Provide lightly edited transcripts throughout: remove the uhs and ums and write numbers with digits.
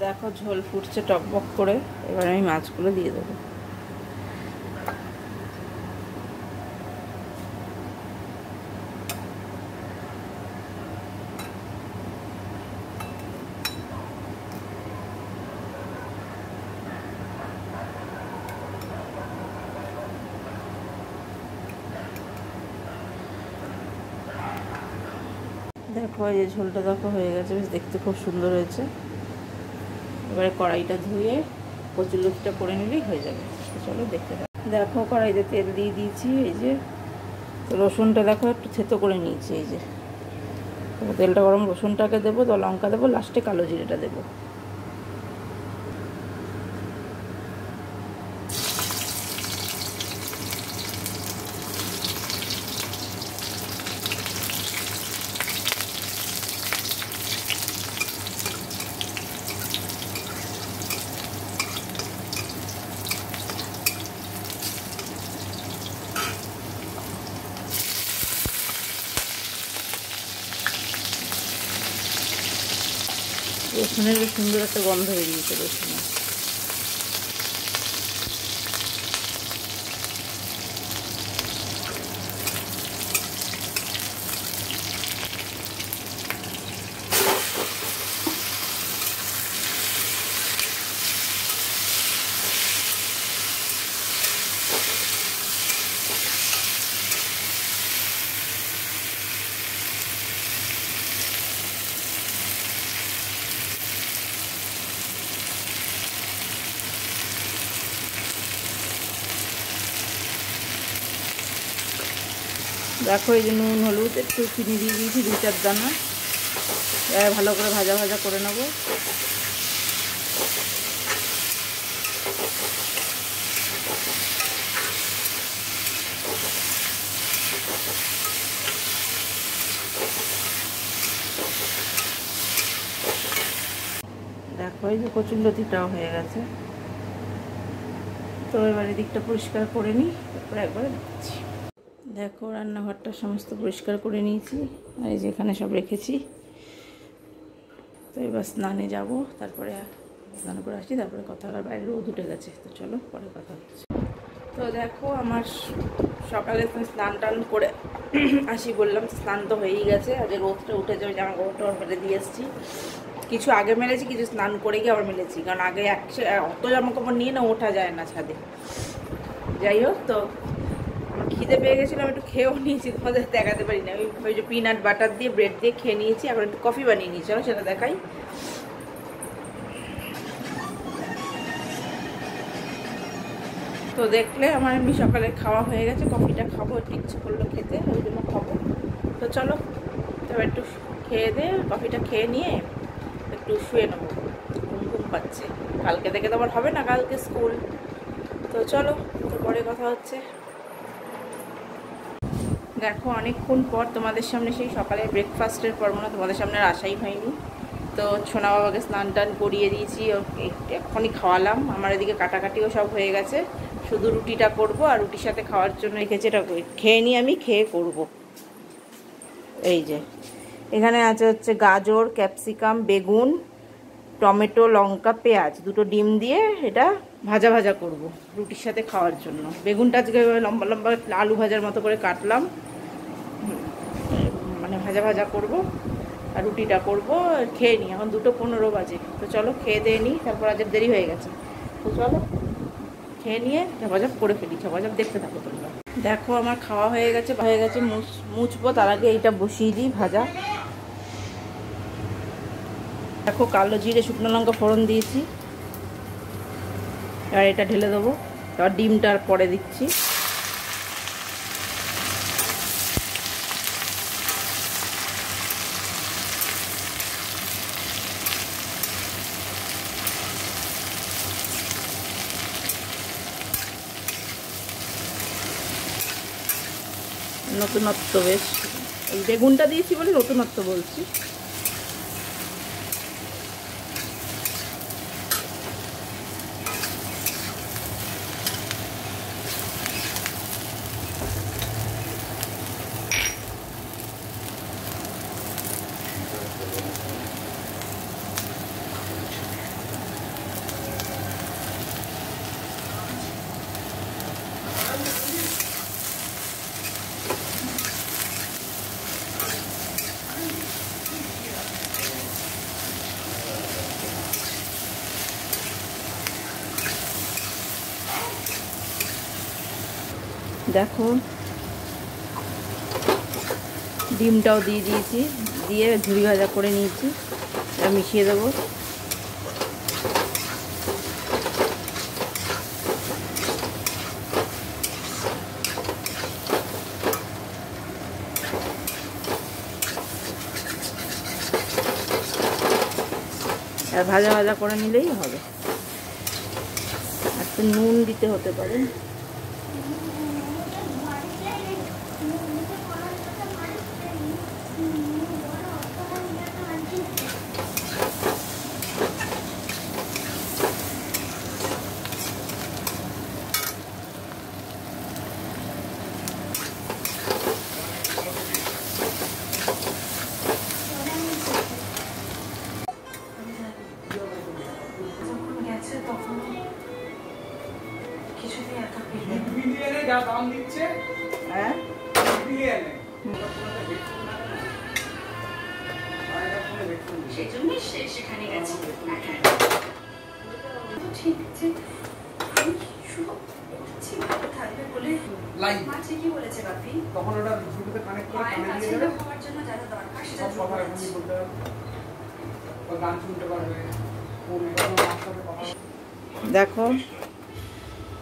দেখো ঝোল ফুটছে টকবক করে, এবার আমি মাছগুলো দিয়ে দেবো। দেখো এই যে ঝোলটা দেখো হয়ে গেছে, বেশ দেখতে খুব সুন্দর হয়েছে। এবারে কড়াইটা ধুয়ে কচুরলতিটা করে নিলেই হয়ে যাবে। চলো দেখতে থাকো। দেখো কড়াইতে তেল দিয়ে দিয়েছি, এই যে রসুনটা দেখো একটু থেতো করে নিয়েছি। এই যে তেলটা গরম, রসুনটাকে দেবো, তো লঙ্কা দেবো, লাস্টে কালো জিরেটা দেবো। রসুনের সুন্দর একটা গন্ধ বেরিয়েছে রসুনের। দেখো এই যে নুন হলুদ একটু চিনি দিয়ে দিয়েছি 2-4 দানা। ভালো করে ভাজা ভাজা করে নেবো। দেখো এই যে কচুরলতিটাও হয়ে গেছে। তো এবার এদিকটা পরিষ্কার করে নিই, তারপরে একবারে দিচ্ছি। দেখো রান্নাঘরটা সমস্ত পরিষ্কার করে নিয়েছি, আর এই যে এখানে সব রেখেছি। তো এবার স্নানে যাব, তারপরে স্নান করে আসি, তারপরে কথা হবে। বাইরে রোদ উঠে গেছে, তো চলো পরে কথা হচ্ছে। তো দেখো আমার সকালে স্নান টান করে আসি, বললাম স্নান তো হয়েই গেছে। আজ রোদটা উঠে যাবে, জামা কাপড়টা মেলে দিয়ে এসেছি। কিছু আগে মেলেছি, কিছু স্নান করে গিয়ে আবার মেলেছি, কারণ আগে অত জামা কাপড় নিয়ে না ওঠা যায় না ছাদে। যাই হোক, তো খিদে পেয়ে গেছিলো, আমি একটু খেয়েও নিয়েছি, তোমাদের দেখাতে পারি না। ওই যে পিনাট বাটার দিয়ে ব্রেড দিয়ে খেয়ে নিয়েছি, এখন একটু কফি বানিয়ে নিয়েছি, চলো সেটা দেখাই। তো দেখলে আমার এমনি সকালে খাওয়া হয়ে গেছে, কফিটা খাবো, একটু ইচ্ছে করলো খেতে, ওই জন্য খাবো। তো চলো তবে একটু খেয়ে দিয়ে কফিটা খেয়ে নিয়ে একটু শুয়ে নেবো, ঘুম পাচ্ছে। কালকে থেকে তো আবার হবে না, কালকে স্কুল। তো চলো, তো পরে কথা হচ্ছে। দেখো অনেকক্ষণ পর তোমাদের সামনে সেই সকালে ব্রেকফাস্টের পর মনে তোমাদের সামনে আর আসাই হয়নি। তো সোনা বাবাকে স্নান টান করিয়ে দিয়েছি, এক্ষুনি খাওয়ালাম। আমার এদিকে কাটাকাটিও সব হয়ে গেছে, শুধু রুটিটা করব, আর রুটির সাথে খাওয়ার জন্য রেখেছি, এটা খেয়ে নিই, আমি খেয়ে করব। এই যে এখানে আছে হচ্ছে গাজর, ক্যাপসিকাম, বেগুন, টমেটো, লঙ্কা, পেঁয়াজ, 2টো ডিম দিয়ে এটা ভাজা ভাজা করব রুটির সাথে খাওয়ার জন্য। বেগুনটা আজকে লম্বা লম্বা আলু ভাজার মতো করে কাটলাম, মানে ভাজা ভাজা করব, আর রুটিটা করবো। খেয়ে নিই, এখন 2:15 বাজে। তো চলো খেয়ে দিয়ে নিই, তারপর আজ দেরি হয়ে গেছে। তো চলো খেয়ে নিয়ে ঝপাঝপ করে ফেলি, ঝপাঝপ দেখতে থাকো তোমরা। দেখো আমার খাওয়া হয়ে গেছে, মুছবো, তার আগে এইটা বসিয়ে দিই ভাজা। দেখো কালো জিরে শুকনো লঙ্কা ফোড়ন দিয়েছি, আর এটা ঢেলে দেবো। তারপর ডিমটার পরে দিচ্ছি। নতুনত্ব বেশ, এই বেগুনটা দিয়েছি বলে নতুনত্ব বলছি। দেখো ডিমটাও দিয়ে দিয়েছি, দিয়ে ঝুড়ি ভাজা করে নিয়েছি, এটা মিশিয়ে দেবো। আর ভাজা ভাজা করে নিলেই হবে। একটু নুন দিতে হতে পারে। সেখানে গেছি ঠিক আছে, আমি শুনছি ভালো থাকবে বলে মা ঠিকই বলেছে বাপি। তখন ওটা ব্লুটুথে কানেক্ট করে কানে দিয়ে দেবে, খাওয়ার জন্য যারা দরকার সেটা সবাই আপনি বলতে ও গান শুনতে পারবে। দেখো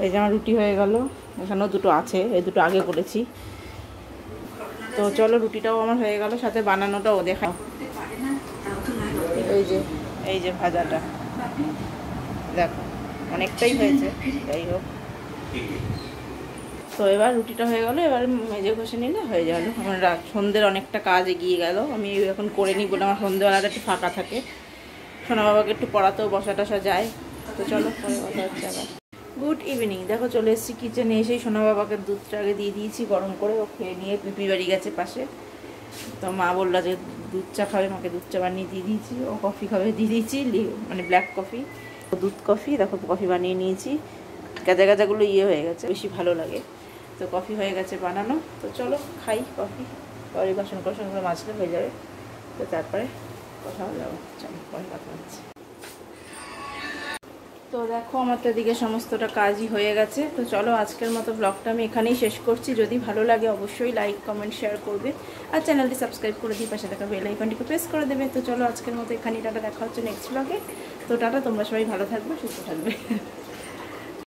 এই যে আমার রুটি হয়ে গেল, এখানেও দুটো আছে, এই দুটো আগে করেছি। তো চলো রুটিটাও আমার হয়ে গেল, সাথে বানানোটাও দেখা। এই যে ভাজাটা দেখো অনেকটাই হয়েছে, যাই হোক। তো এবার রুটিটা হয়ে গেল, এবার মেজে ঘষে নিলে হয়ে গেল। আমার সন্ধ্যের অনেকটা কাজ এগিয়ে গেল, আমি এখন করে নিই বলে আমার সন্ধ্যেবেলাটা একটু ফাঁকা থাকে। সোনা বাবাকে একটু পড়াতেও বসা টসা যায়। তো চলো পরে কথা হচ্ছে আবার। Good evening. দেখো চলে এসেছি কিচেনে, এসেই সোনা বাবাকে দুধটা আগে দিয়ে দিয়েছি গরম করে, ও খেয়ে নিয়ে পিপি বাড়ি গেছে পাশে। তো মা বললো যে দুধ চা খাবে, মাকে দুধ চা বানিয়ে দিয়ে দিয়েছি। ও কফি খাবে দিয়ে দিয়েছি, মানে ব্ল্যাক কফি, দুধ কফি। দেখো কফি বানিয়ে নিয়েছি, গাজা গাজাগুলো হয়ে গেছে, বেশি ভালো লাগে। তো কফি হয়ে গেছে বানানো। তো চলো খাই কফি, পরে বাসন কোসনগুলো মাজলে হয়ে যাবে। তো তারপরে কথা হয়ে যাবো, চলো পরে কথা হচ্ছে। তো দেখো আমার তো এদিকে সমস্তটা কাজই হয়ে গেছে। তো চলো আজকের মতো ব্লগটা আমি এখানেই শেষ করছি। যদি ভালো লাগে অবশ্যই লাইক কমেন্ট শেয়ার করবে, আর চ্যানেলটি সাবস্ক্রাইব করে দিয়ে পাশে থাকা বেল আইকনটিকে প্রেস করে দেবে। তো চলো আজকের মতো এখানেই টাটা, দেখা হচ্ছে নেক্সট ব্লগে। তো টাটা, তোমরা সবাই ভালো থাকবে, সুস্থ থাকবে।